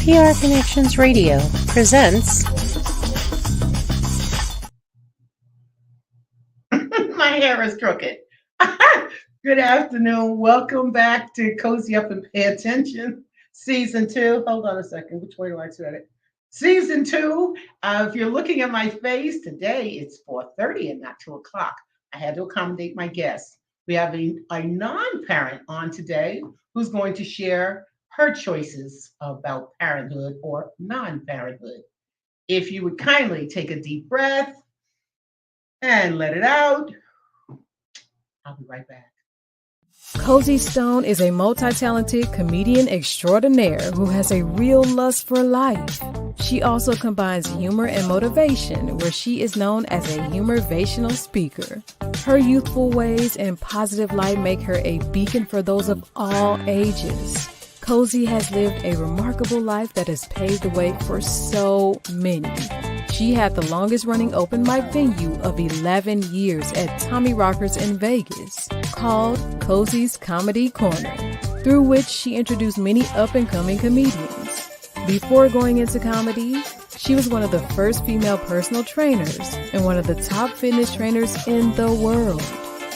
PR Connections Radio presents My hair is crooked. Good afternoon. Welcome back to Cozy Up and Pay Attention, Season 2. Hold on a second. Which way do I set it? Season 2. If you're looking at my face, today it's 4:30 and not 2 o'clock. I had to accommodate my guests. We have a non-parent on today who's going to share her choices about parenthood or non-parenthood. If you would kindly take a deep breath and let it out. I'll be right back. Cozy Stone is a multi-talented comedian extraordinaire who has a real lust for life. She also combines humor and motivation, where she is known as a humorvational speaker. Her youthful ways and positive light make her a beacon for those of all ages. Cozy has lived a remarkable life that has paved the way for so many. She had the longest running open mic venue of 11 years at Tommy Rockers in Vegas, called Cozy's Comedy Corner, through which she introduced many up-and-coming comedians. Before going into comedy, she was one of the first female personal trainers and one of the top fitness trainers in the world.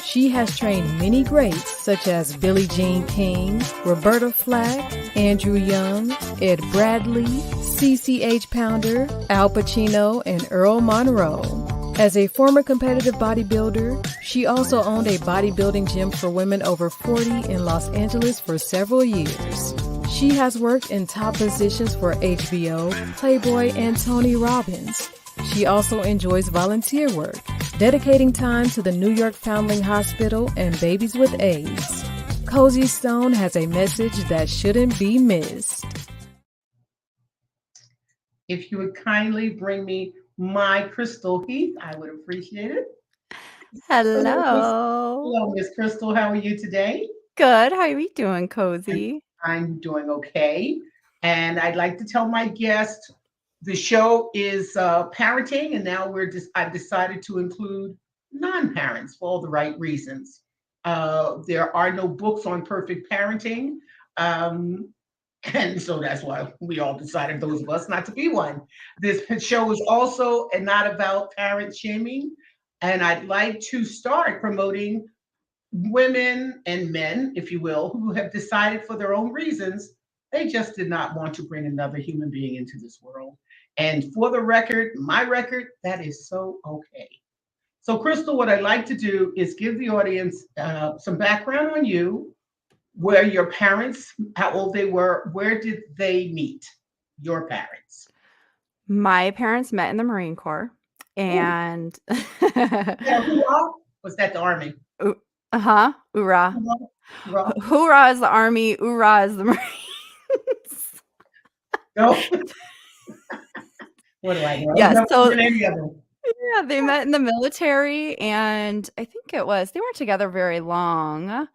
She has trained many greats such as Billie Jean King, Roberta Flack, Andrew Young, Ed Bradley, CCH Pounder, Al Pacino, and Earl Monroe. As a former competitive bodybuilder, she also owned a bodybuilding gym for women over 40 in Los Angeles for several years. She has worked in top positions for HBO, Playboy, and Tony Robbins. She also enjoys volunteer work, dedicating time to the New York Foundling Hospital and babies with AIDS. Cozy Stone has a message that shouldn't be missed. If you would kindly bring me my Crystal Keath, I would appreciate it. Hello. Hello, Miss Crystal. How are you today? Good. How are you doing, Cozy? I'm doing okay. And I'd like to tell my guest the show is parenting, and now I've decided to include non-parents for all the right reasons. There are no books on perfect parenting. And so that's why we all decided, those of us, not to be one. This show is also not about parent shaming. And I'd like to start promoting women and men, if you will, who have decided for their own reasons, they just did not want to bring another human being into this world. And for the record, my record, that is so okay. So, Crystal, what I'd like to do is give the audience some background on you, where your parents, how old they were, where did they meet, your parents? My parents met in the Marine Corps, and Yeah, was that the Army? Hoorah. Hoorah. Hoorah is the Army, oorah is the Marines. No. What do I know? Yeah, so Any of them. yeah, they met in the military, and I think they weren't together very long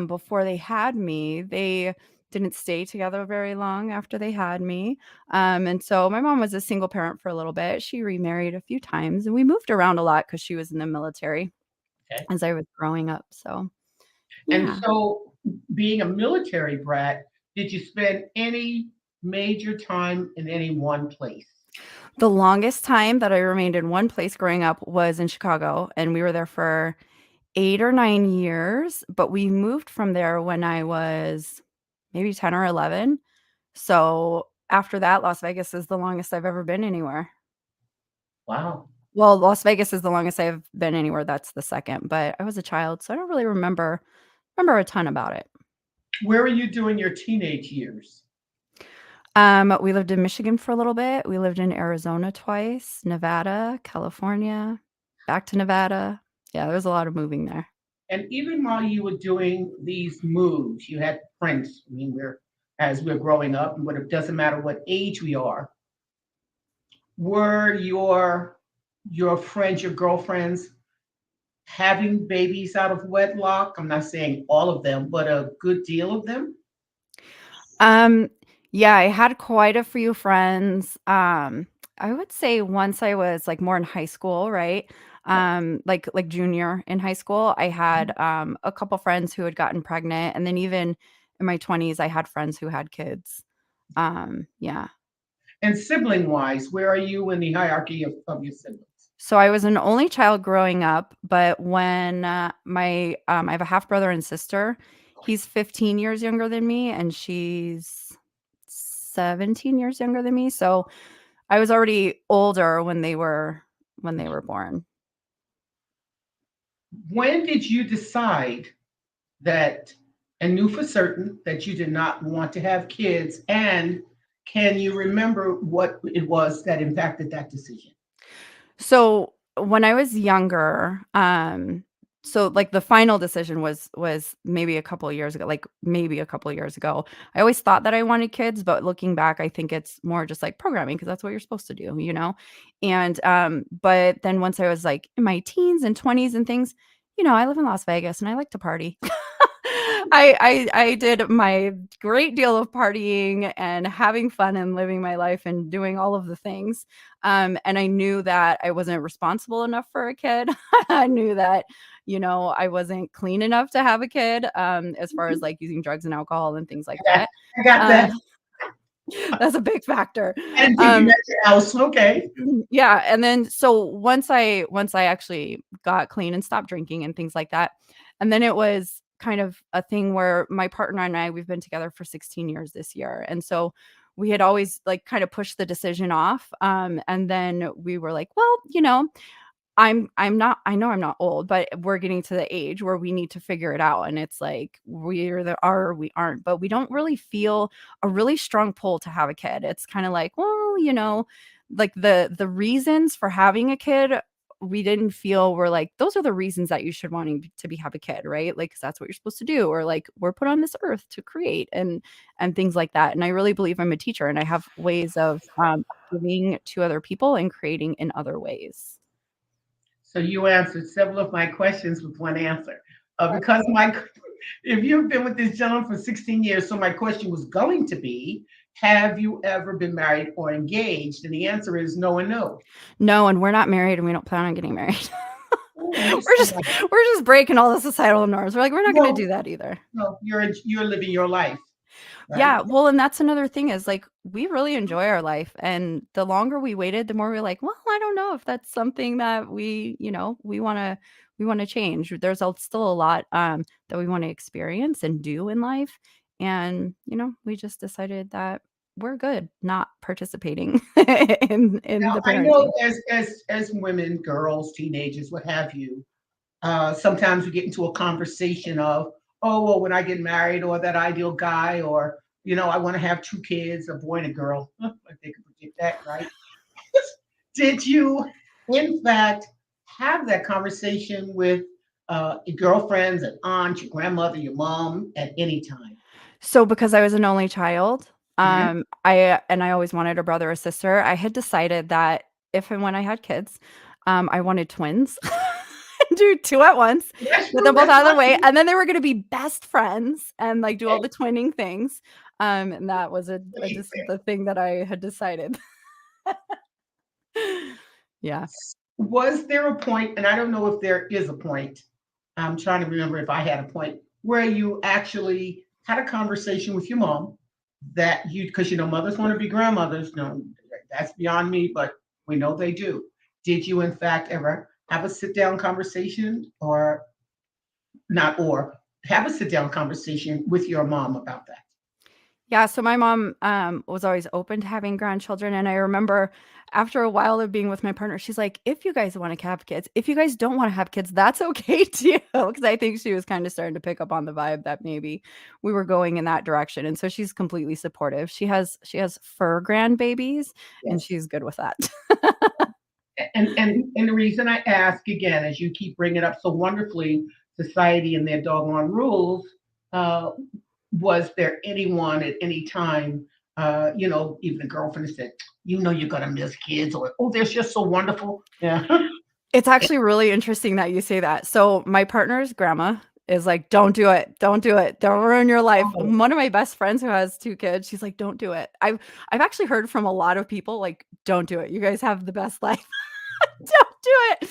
before they had me. They didn't stay together very long after they had me. And so my mom was a single parent for a little bit. She remarried a few times, and we moved around a lot because she was in the military as I was growing up. So, And yeah. so, being a military brat, did you spend any major time in any one place? The longest time that I remained in one place growing up was in Chicago, and we were there for 8 or 9 years, but we moved from there when I was maybe 10 or 11. So after that, Las Vegas is the longest I've ever been anywhere. Wow. Well, Las Vegas is the longest I've been anywhere. That's the second, but I was a child, so I don't really remember a ton about it. Where were you doing your teenage years? We lived in Michigan for a little bit. We lived in Arizona twice, Nevada, California, back to Nevada. Yeah, there was a lot of moving there. And even while you were doing these moves, you had friends. I mean, as we're growing up, and it doesn't matter what age we are. Were your friends, your girlfriends, having babies out of wedlock? I'm not saying all of them, but a good deal of them. Yeah, I had quite a few friends. I would say once I was like more in high school, right? Like junior in high school, I had a couple friends who had gotten pregnant, and then even in my 20s, I had friends who had kids. Yeah. And sibling wise, where are you in the hierarchy of your siblings? So I was an only child growing up, but when I have a half brother and sister. He's 15 years younger than me, and she's 17 years younger than me. So I was already older when they were born. When did you decide that and knew for certain that you did not want to have kids? And can you remember what it was that impacted that decision? So when I was younger, so like the final decision was maybe a couple of years ago, like maybe a couple of years ago. I always thought that I wanted kids, but looking back, I think it's more just like programming because that's what you're supposed to do, you know? And but then once I was like in my teens and 20s and things, I live in Las Vegas and I like to party. I did my great deal of partying and having fun and living my life and doing all of the things. And I knew that I wasn't responsible enough for a kid. I knew that, I wasn't clean enough to have a kid, as far as like using drugs and alcohol and things like I got, that. I got Um, that. that's a big factor. I didn't think you Um, met your house. Okay. yeah, and then so once I actually got clean and stopped drinking and things like that, and then it was kind of a thing where my partner and we've been together for 16 years this year. And so we had always like kind of pushed the decision off. And then we were like, well, I'm not I know I'm not old, but we're getting to the age where we need to figure it out. And it's like we either are or we aren't, but we don't really feel a really strong pull to have a kid. It's kind of like, well, like the reasons for having a kid, we didn't feel were like those are the reasons that you should wanting to be have a kid, right? Like 'cause that's what you're supposed to do, or like we're put on this earth to create and things like that. And I really believe I'm a teacher and I have ways of giving to other people and creating in other ways. So you answered several of my questions with one answer. Because if you've been with this gentleman for 16 years, so my question was going to be, have you ever been married or engaged? And the answer is no and no. No, and we're not married and we don't plan on getting married. Oh, you We're sound just like we're just breaking all the societal norms. We're like, we're not gonna no, do that either. no. You're living your life, right? Yeah, well, and that's another thing is like we really enjoy our life. And the longer we waited, the more we're like, well, I don't know if that's something that we wanna change. There's still a lot that we want to experience and do in life. And, we just decided that we're good not participating in Now the I know parenting. as women, girls, teenagers, what have you. Sometimes we get into a conversation of, oh, well, when I get married, or that ideal guy, or I want to have two kids, a boy and a girl. Like they can predict that, right? Did you, in fact, have that conversation with your girlfriends, an aunt, your grandmother, your mom at any time? So because I was an only child, Mhm. I always wanted a brother or sister, I had decided that if and when I had kids, I wanted twins. Do 2 at once, That's get true. them both That's out of the way, lucky. and then they were gonna be best friends and, like, do all Okay. the twinning things. And that was a just the thing that I had decided. Yeah. Was there a point, and I don't know if there is a point, I'm trying to remember if I had a point, where you actually had a conversation with your mom that because mothers want to be grandmothers. No, that's beyond me, but we know they do. Did you, in fact, ever have a sit down conversation, or not, or have a sit down conversation with your mom about that? Yeah, so my mom, was always open to having grandchildren, and I remember after a while of being with my partner, she's like, "If you guys wanna have kids, if you guys don't wanna have kids, that's okay too," because I think she was kinda starting to pick up on the vibe that maybe we were going in that direction, and so she's completely supportive. She has fur grandbabies, and Yes. she's good with that. And the reason I ask again, as you keep bringing up so wonderfully, society and their doggone rules. Uh, was there anyone at any time, even a girlfriend that said, you're gonna miss kids, or oh, they're just so wonderful. Yeah. It's actually really interesting that you say that. So my partner's grandma is like, "Don't do it. Don't do it. Don't ruin your life." Oh, One of my best friends who has 2 kids, she's like, "Don't do it." I've actually heard from a lot of people like, "Don't do it. You guys have the best life." Don't do it.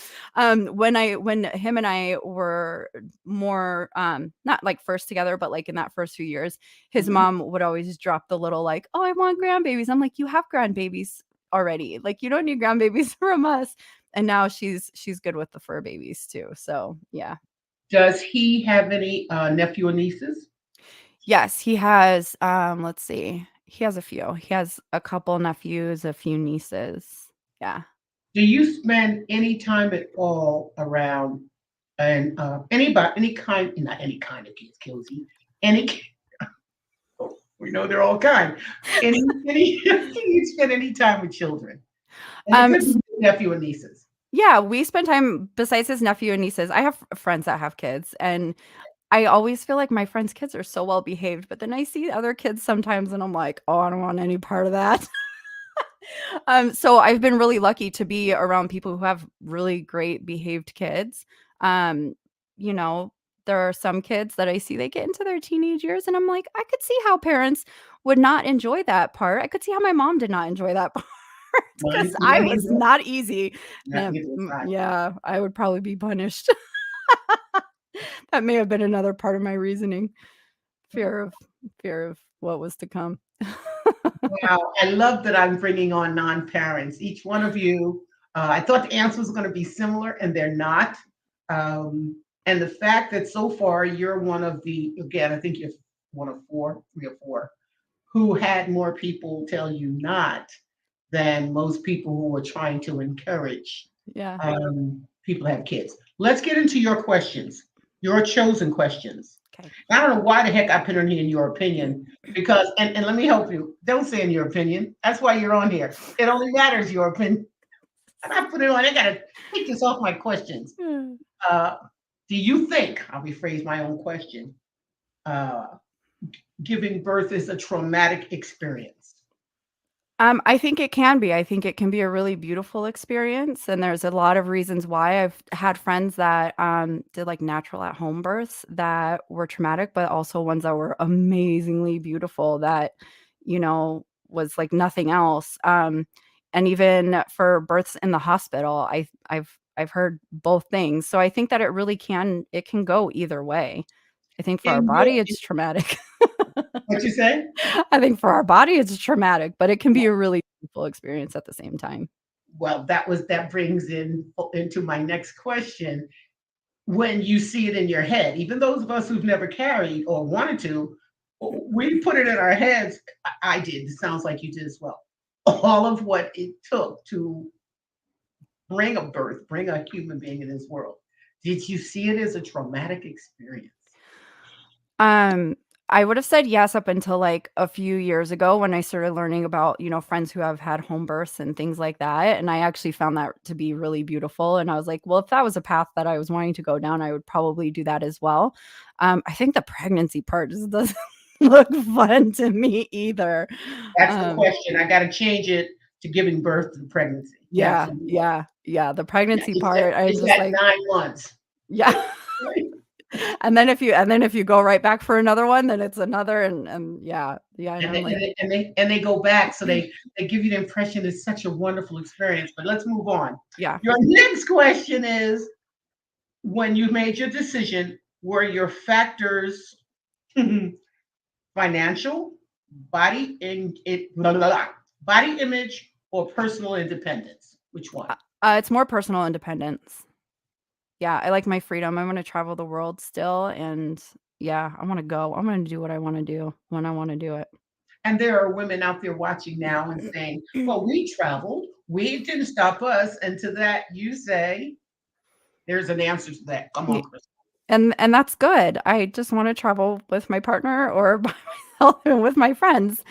When him and I were more not like first together, but like in that first few years, his Mhm. mom would always drop the little like, "Oh, I want grandbabies." I'm like, "You have grandbabies already. Like you don't need grandbabies from us." And now she's good with the fur babies too. So, yeah. Does he have any nephew or nieces? Yes, he has let's see. He has a few. He has a couple nephews, a few nieces. Yeah. Do you spend any time at all around and anybody, any kind, not any kind of kids, Kelsey, any, oh, we know they're all kind. Any, do you spend any time with children? And it Um could be nephew and nieces. Yeah, we spend time besides his nephew and nieces. I have friends that have kids, and I always feel like my friends' kids are so well behaved, but then I see other kids sometimes and I'm like, "Oh, I don't want any part of that." So I've been really lucky to be around people who have really great behaved kids. Um, you know, there are some kids that I see they get into their teenage years and I'm like, I could see how parents would not enjoy that part. I could see how my mom did not enjoy that part because I Mine was either. not easy. Not either is I. Yeah, I would probably be punished. That may have been another part of my reasoning. Fear of fear of what was to come. Wow, I love that I'm bringing on non-parents. Each one of you, I thought the answers were going to be similar, and they're not. And the fact that so far you're one of the, again, I think you're one of four, three or four, who had more people tell you not than most people who were trying to encourage Yeah. people to have kids. Let's get into your questions, your chosen questions. Okay. I don't know why the heck I put in here in your opinion, because and let me help you. Don't say in your opinion. That's why you're on here. It only matters your opinion. And I put it on. I gotta take this off my questions. Hmm. Uh, do you think, I'll rephrase my own question, uh, giving birth is a traumatic experience? I think it can be. I think it can be a really beautiful experience, and there's a lot of reasons why. I've had friends that, did, like, natural at home births that were traumatic, but also ones that were amazingly beautiful that, was like nothing else. And even for births in the hospital, I've heard both things. So I think that it can go either way. I think for our In your, body, it's traumatic. what you say? I think for our body, it's traumatic, but it can be a really beautiful experience at the same time. Well, that brings in into my next question. When you see it in your head, even those of us who've never carried or wanted to, we put it in our heads. I did. It sounds like you did as well. All of what it took to bring a birth, bring a human being in this world. Did you see it as a traumatic experience? Um, I would have said yes up until, like, a few years ago when I started learning about, friends who have had home births and things like that, and I actually found that to be really beautiful, and I was like, "Well, if that was a path that I was wanting to go down, I would probably do that as well." I think the pregnancy part just doesn't look fun to me either. That's the Um, question. I got to change it to giving birth to pregnancy. You're yeah, absolutely right. yeah, yeah, the Yeah, pregnancy part, I it's just that like 9 months. yeah. And then if you go right back for another one, then it's another and yeah, and and I'm they, and like, they, and they, and they go back, so they give you the impression it's such a wonderful experience. But let's move on. yeah. Your next question is: when you made your decision, were your factors financial, blah, blah, blah, body image, or personal independence? Which one? It's more personal independence. Yeah, I like my freedom. I wanna travel the world still, and yeah, I wanna go. I'm gonna do what I wanna do when I wanna do it. And there are women out there watching now and saying, "Well, we traveled. We didn't stop us." And to that, you say, "There's an answer to that." Come on, Y Chris. and that's good. I just wanna travel with my partner or by myself and with my friends.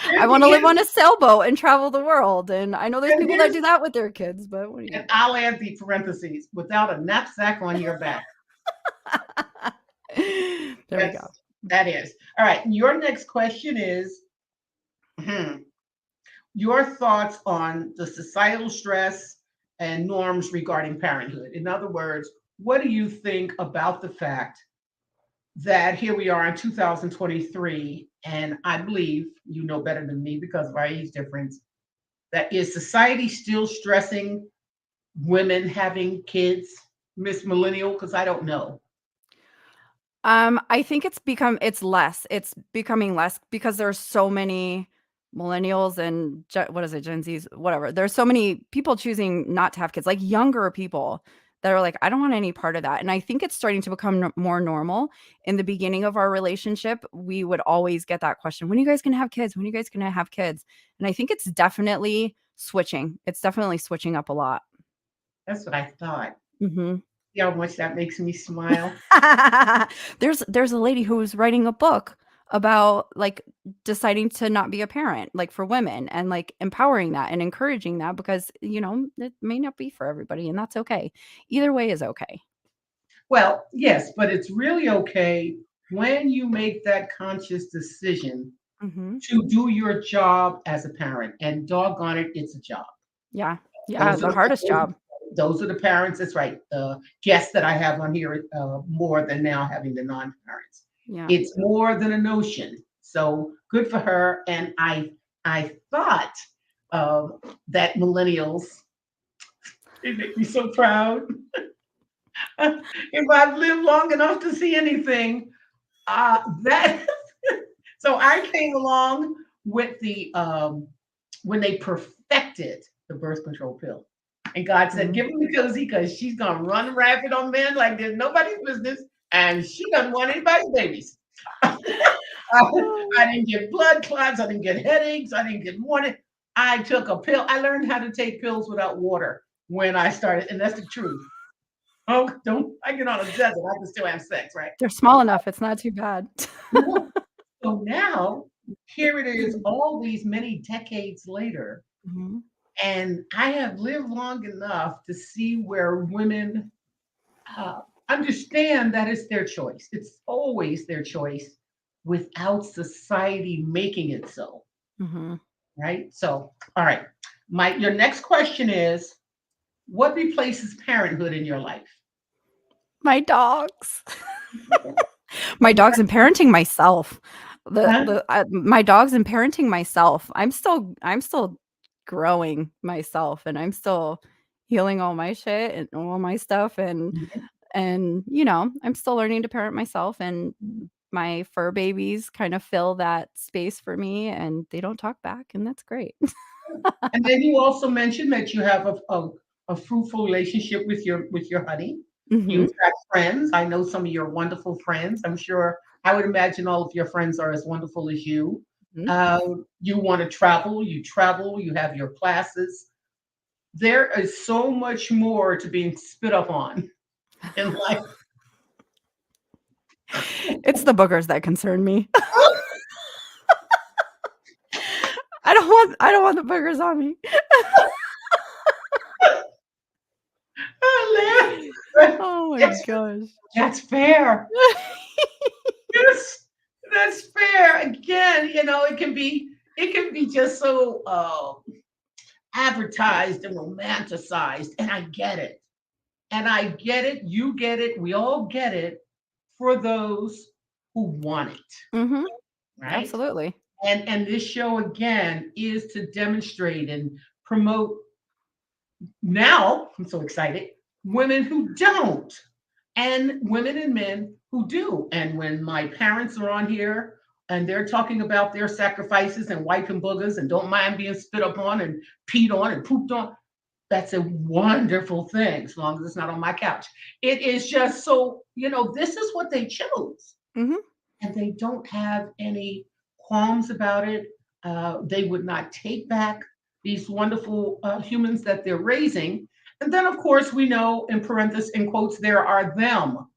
I Here's wanna the live on a answer. sailboat and travel the world, and I know there's And people that here's do that with their kids, but what do you and I'll add the parentheses without a knapsack on your back. There we go. That's that is. All right. Your next question is hmm, your thoughts on the societal stress and norms regarding parenthood. In other words, what do you think about the fact that here we are in 2023, and I believe you know better than me because of our age difference. That is society still stressing women having kids, Miss Millennial? Because I don't know. I think it's less. It's becoming less because there's so many millennials and what is it, Gen Zs, whatever. There's so many people choosing not to have kids, like younger people that are like, I don't want any part of that. And I think it's starting to become more normal. In the beginning of our relationship, we would always get that question, when are you guys going to have kids? When are you guys going to have kids? And I think it's definitely switching. It's definitely switching up a lot. That's what I thought. Hmm. See how much that makes me smile. There's a lady who was writing a book about like deciding to not be a parent, like for women, and like empowering that and encouraging that, because it may not be for everybody, and that's okay. Either way is okay. Well, yes, but it's really okay when you make that conscious decision Hmm. to do your job as a parent. And doggone it, it's a job. Yeah. Those are The hardest job. those are the parents. That's right. The guests that I have on here more than now having the non-parents. Yeah. It's more than a notion. So good for her. And I thought that millennials, they make me so proud. If I've lived long enough to see anything, that so I came along with the when they perfected the birth control pill. And God said, Mhm. give them the cozy because she's gonna run rapid on men like there's nobody's business, and she doesn't want anybody's babies. I didn't get blood clots, I didn't get headaches, I didn't get morning. I took a pill. I learned how to take pills without water when I started, and that's the truth. Oh, don't I get on a desert, I can still have sex, right? They're small enough. It's not too bad. So now here it is, all these many decades later, Mhm. and I have lived long enough to see where women uh, understand that it's their choice. It's always their choice without society making it so, Mhm. right? So, all right. Your next question is, what replaces parenthood in your life? My dogs. My dogs and parenting myself. Huh? My dogs and parenting myself. I'm still growing myself, and I'm still healing all my shit and all my stuff, and I'm still learning to parent myself, and my fur babies kind of fill that space for me, and they don't talk back, and that's great. And then you also mentioned that you have a fruitful relationship with your honey. Mhm. You've got friends. I know some of your wonderful friends. I'm sure I would imagine all of your friends are as wonderful as you. Mhm. You want to travel, you have your classes. There is so much more to being spit up on in life. It's the boogers that concern me. I don't want the boogers on me. Oh my That's, gosh. that's fair. Yes, that's fair. Again, it can be just so advertised and romanticized, and I get it. And I get it, you get it, we all get it for those who want it, Mhm. right? Absolutely. And this show again is to demonstrate and promote now, I'm so excited, women who don't and women and men who do. And when my parents are on here and they're talking about their sacrifices and wiping boogers and don't mind being spit upon and peed on and pooped on, that's a wonderful thing, as long as it's not on my couch. It is just so, this is what they chose. Mhm. And they don't have any qualms about it. They would not take back these wonderful humans that they're raising. And then, of course, we know in parentheses, in quotes, there are them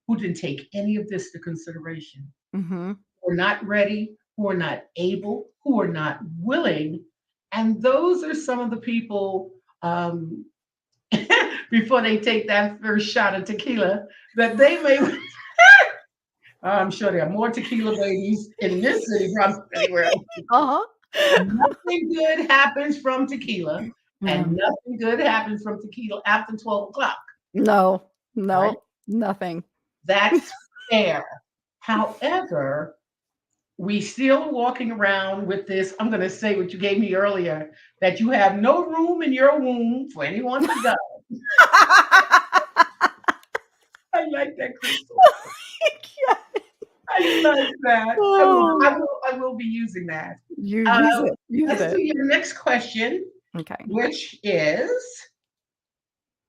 who didn't take any of this to consideration, Mhm. who are not ready, who are not able, who are not willing. And those are some of the people before they take that first shot of tequila that they may. I'm sure there are more tequila babies in this city from anywhere else. Uh-huh. Nothing good happens from tequila, and Mm. nothing good happens from tequila after 12 o'clock, No. right? No. Nothing. That's fair. However, we still walking around with this. I'm going to say what you gave me earlier, that you have no room in your womb for anyone but God. I like that, Crystal. I like that. Oh, I will be using that. you use it. Use Let's do it. your next question, Okay. which is,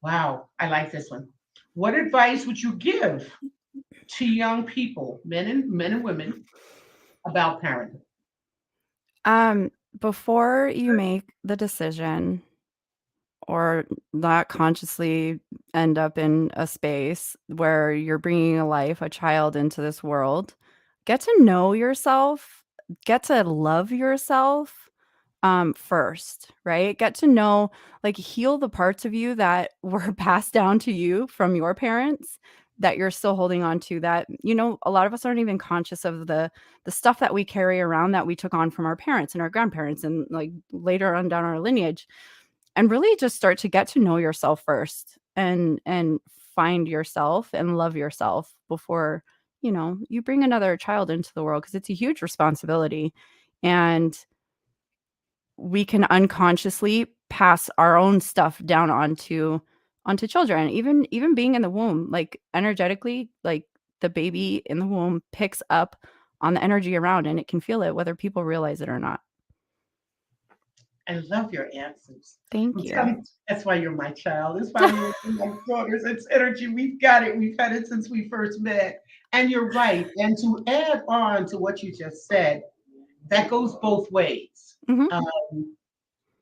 wow, I like this one. What advice would you give to young people, men and women, about parenting? Before you make the decision or not consciously end up in a space where you're bringing a child into this world, get to know yourself, get to love yourself first, right? Get to know, like, heal the parts of you that were passed down to you from your parents that you're still holding on to, that, a lot of us aren't even conscious of the stuff that we carry around that we took on from our parents and our grandparents and, like, later on down our lineage. And really just start to get to know yourself first and find yourself and love yourself before, you bring another child into the world, because it's a huge responsibility. And we can unconsciously pass our own stuff down onto children. Even being in the womb, like, energetically, like, the baby in the womb picks up on the energy around, and it can feel it whether people realize it or not. I love your answers. Thank I'm you. telling you, that's why you're my child. That's why you're my daughters. It's energy. We've got it. We've had it since we first met. And you're right. And to add on to what you just said, that goes both ways. Mhm.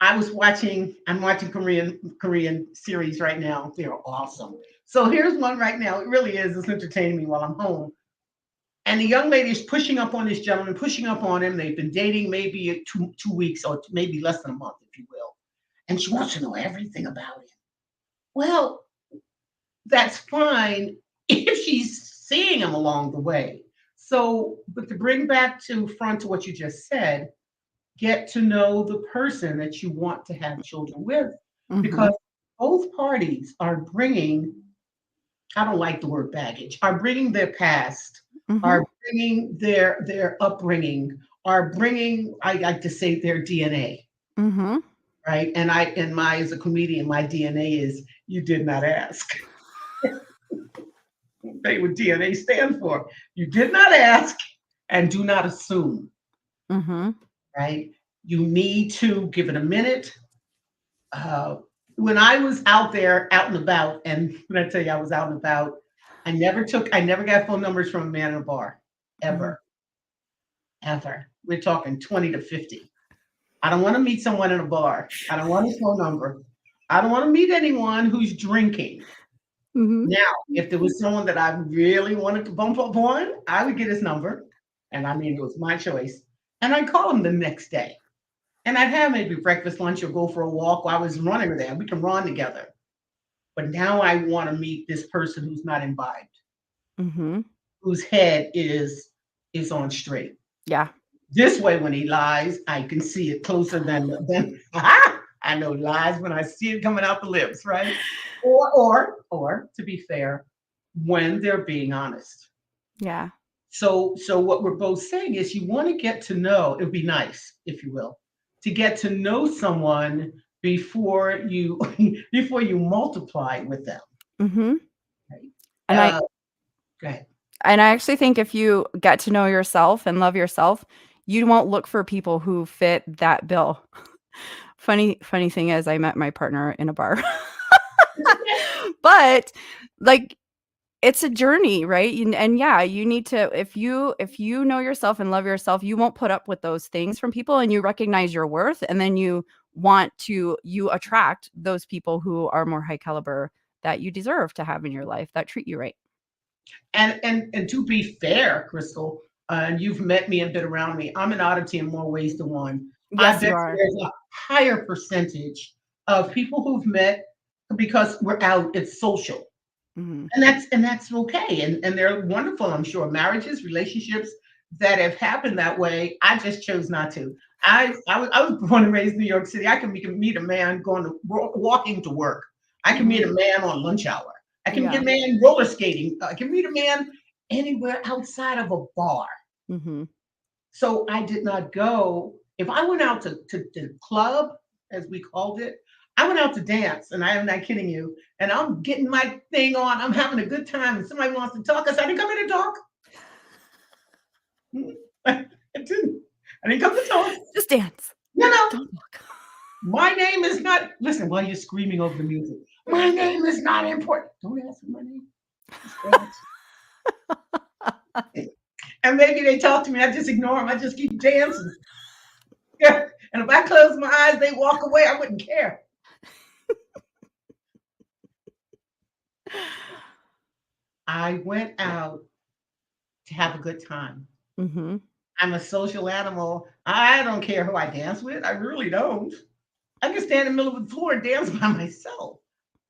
I'm watching Korean series right now. They're awesome. So here's one right now. It really is. It's entertaining me while I'm home. And the young lady is pushing up on this gentleman, pushing up on him. They've been dating maybe two weeks or maybe less than a month, if you will. And she wants to know everything about him. Well, that's fine if she's seeing him along the way. So, but to bring back to front to what you just said, get to know the person that you want to have children with, because Mhm. both parties are bringing, I don't like the word baggage, are bringing their past, Mhm. are bringing their upbringing, are bringing, I like to say, their DNA, Mhm. right? And my as a comedian, my DNA is you did not ask. Okay, what DNA stands for. You did not ask and do not assume, Mhm. right? You need to give it a minute. Uh, when I was out there, out and about, and when I tell you I was out and about, I never got phone numbers from a man in a bar, Mhm. ever, ever. We're talking 20 to 50. I don't want to meet someone in a bar. I don't want his phone number. I don't want to meet anyone who's drinking. Mhm. Now, if there was someone that I really wanted to bump up on, I would get his number. And I mean, it was my choice. And I'd call him the next day. And I'd have maybe breakfast, lunch, or go for a walk while I was running there. We can run together. But now I want to meet this person who's not imbibed, Mhm. whose head is on straight. Yeah. This way, when he lies, I can see it closer than I know lies when I see it coming out the lips, right? Or to be fair, when they're being honest. Yeah. So what we're both saying is you want to get to know, it would be nice, if you will, to get to know someone before you before you multiply with them. Mhm. Right? And I Go ahead. and I actually think if you get to know yourself and love yourself, you won't look for people who fit that bill. Funny thing is, I met my partner in a bar. But, like, it's a journey, right? And yeah, you need to, if you know yourself and love yourself, you won't put up with those things from people, and you recognize your worth, and then you attract those people who are more high caliber that you deserve to have in your life, that treat you right. And to be fair, Crystal, and you've met me and been around me, I'm an oddity in more ways than one. I Yes, bet you you are. there's a higher percentage of people who've met because we're out, it's social. Mhm. And that's okay. And they're wonderful, I'm sure. Marriages, relationships that have happened that way. I just chose not to. I was born and raised in New York City. I can meet a man walking to work. I can meet Mhm. a man on lunch hour. I can meet Yeah. a man roller skating. I can meet a man anywhere outside of a bar. Mhm. So I did not go. If I went out to the club, as we called it, I went out to dance, and I am not kidding you. And I'm getting my thing on. I'm having a good time, and somebody wants to talk. I said, I didn't come here to talk. I didn't. I didn't come to talk. Just dance. No, no. Don't look. My name is not. Listen, while you're screaming over the music, my name is not important. Don't ask me my name. Just dance. And maybe they talk to me. I just ignore them. I just keep dancing. Yeah. And if I close my eyes, they walk away. I wouldn't care. I went out to have a good time. Mm-hmm. I'm a social animal. I don't care who I dance with. I really don't. I can stand in the middle of the floor and dance by myself.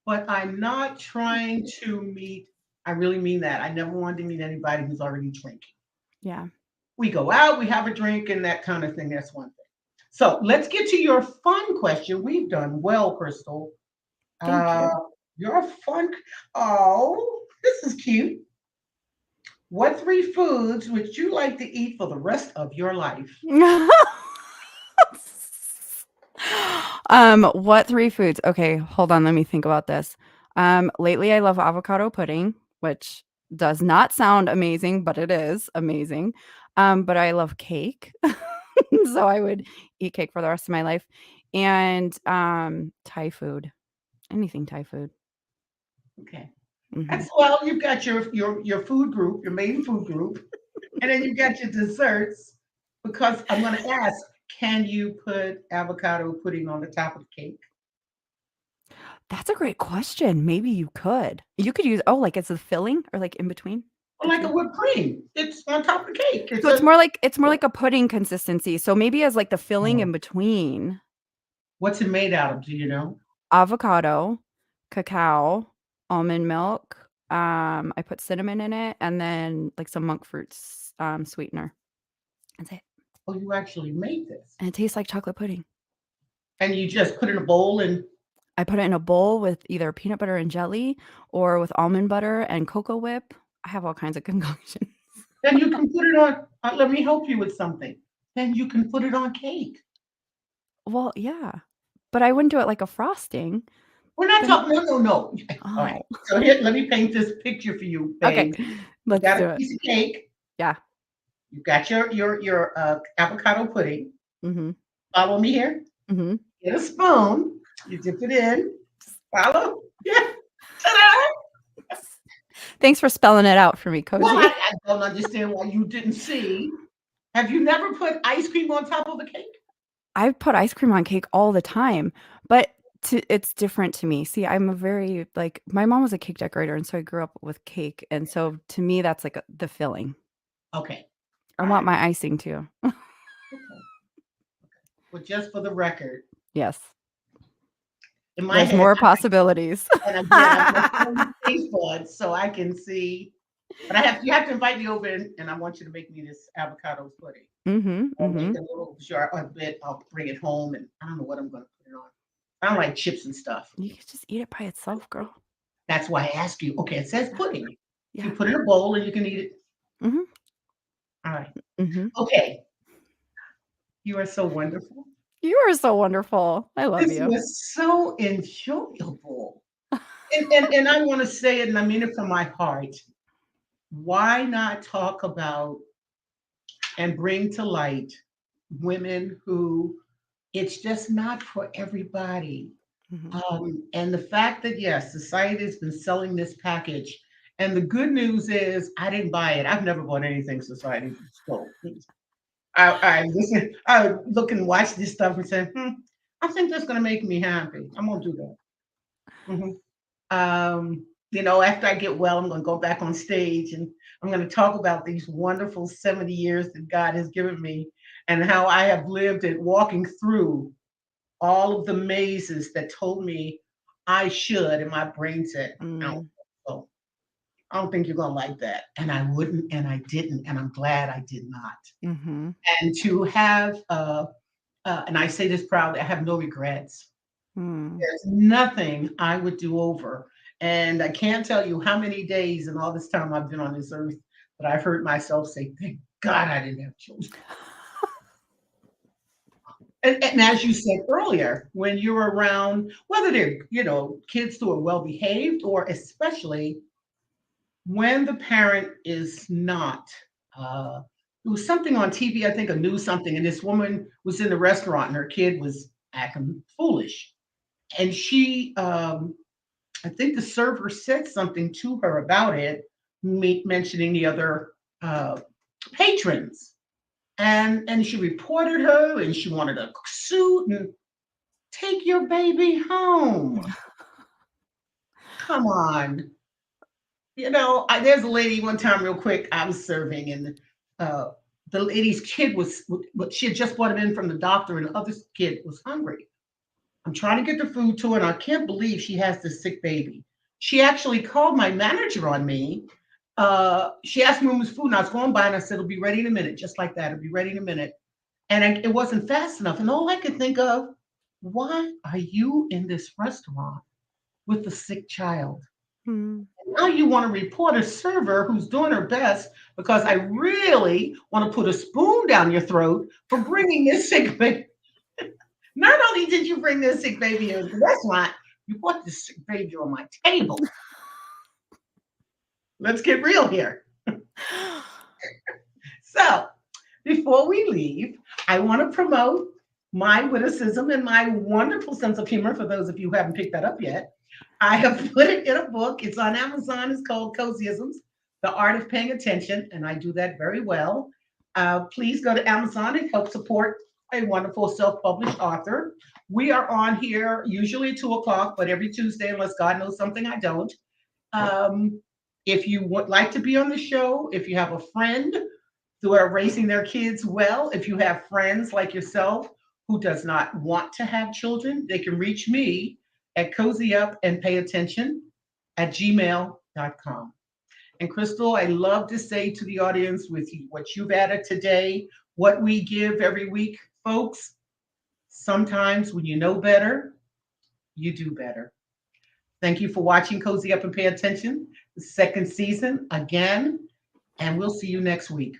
But I'm not trying to meet. I really mean that. I never wanted to meet anybody who's already drinking. Yeah. We go out, we have a drink, and that kind of thing. That's one thing. So let's get to your fun question. We've done well, Crystal. Thank you. You're fun. Oh, this is cute. What three foods would you like to eat for the rest of your life? What three foods? Okay, hold on, let me think about this. Lately I love avocado pudding, which does not sound amazing, but it is amazing. But I love cake. So I would eat cake for the rest of my life. And Thai food. Anything Thai food. Okay. Mhm. That's well, you've got your food group, your main food group, and then you've got your desserts. Because I'm going to ask, can you put avocado pudding on the top of the cake? That's a great question. Maybe you could. You could use like it's a filling or like in between Or the like a two. whipped cream? It's on top of the cake. So it's more like a pudding consistency. So maybe as like the filling in between What's it made out of? Do you know? avocado, cacao, almond milk. I put cinnamon in it and then like some monk fruits sweetener. That's it. Oh, you actually made this. And it tastes like chocolate pudding. And you just put it in a bowl and I put it in a bowl with either peanut butter and jelly or with almond butter and cocoa whip. I have all kinds of concoctions. then you can put it on. Let me help you with something. Then you can put it on cake. Well, yeah. But I wouldn't do it like a frosting. We're not Then talking. No, no, no. All right. oh. So here, let me paint this picture for you, Okay. babe. You Let's got do a it. piece of cake. Yeah. You got your avocado pudding. Mhm. Follow me here. Mhm. Get a spoon. You dip it in. Follow. Yeah. Ta-da! Thanks for spelling it out for me, Cozy. Well, I don't understand why you didn't see. Have you never put ice cream on top of the cake? I put ice cream on cake all the time, but it's different to me. See, I'm a very like my mom was a cake decorator, and so I grew up with cake, and so to me that's like the filling. Okay. I All want right. my icing too. Okay. Well, just for the record, Yes, in my there's head, more possibilities. and again, I'm on taste buds so I can see. But you have to invite me over, and I want you to make me this avocado pudding. I'll make a little jar a bit. I'll bring it home, and I don't know what I'm going to put it on. I don't like chips and stuff. You could just eat it by itself, girl. That's why I ask you. Okay, it says pudding. Yeah. You put it in a bowl, and you can eat it. Mhm. All right. Mhm. Okay. You are so wonderful. You are so wonderful. I love This you. was so enjoyable. And I want to say it, and I mean it from my heart. Why not talk about and bring to light women who it's just not for everybody? And the fact that, yes, society has been selling this package. And the good news is, I didn't buy it. I've never bought anything society stole. I listen. I would look and watch this stuff and say, I think that's going to make me happy. I'm going to do that. After I get well, I'm going to go back on stage and I'm going to talk about these wonderful 70 years that God has given me and how I have lived it, walking through all of the mazes that told me I should, and my brain said, no. So I don't think you're going to like that. And I wouldn't, and I didn't, and I'm glad I did not. And to have, and I say this proudly, I have no regrets. There's nothing I would do over. And I can't tell you how many days in all this time I've been on this earth that I've heard myself say, thank God I didn't have children. And as you said earlier, when you're around, whether they're, kids who are well behaved, or especially when the parent is not. Uh, it was something on TV, I think a news something, and this woman was in the restaurant and her kid was acting foolish. And I think the server said something to her about it, mentioning the other uh, patrons. And she reported her and she wanted a suit and take your baby home. Come on. There's a lady one time, real quick. I was serving, and uh, the lady's kid but she had just brought him in from the doctor, and the other kid was hungry. I'm trying to get the food to her, and I can't believe she has this sick baby. She actually called my manager on me. She asked me when was food, and I was going by, and I said, "It'll be ready in a minute," just like that. "It'll be ready in a minute." And it wasn't fast enough. And all I could think of, why are you in this restaurant with a sick child? Hmm. Now you want to report a server who's doing her best because I really want to put a spoon down your throat for bringing this sick baby. Not only did you bring this sick baby into the restaurant, you brought this sick baby on my table. Let's get real here. So, before we leave, I want to promote my witticism and my wonderful sense of humor for those of you who haven't picked that up yet. I have put it in a book. It's on Amazon. It's called Cozyisms, The Art of Paying Attention, and I do that very well. Please go to Amazon and help support a wonderful self-published author. We are on here usually at 2 o'clock, but every Tuesday, unless God knows something I don't. Um, if you would like to be on the show, if you have a friend who are raising their kids well, if you have friends like yourself who does not want to have children, they can reach me at cozyupandpayattention@gmail.com. And Crystal, I love to say to the audience with what you've added today, what we give every week, folks, sometimes when you know better, you do better. Thank you for watching Cozy Up and Pay Attention, the second season again, and we'll see you next week.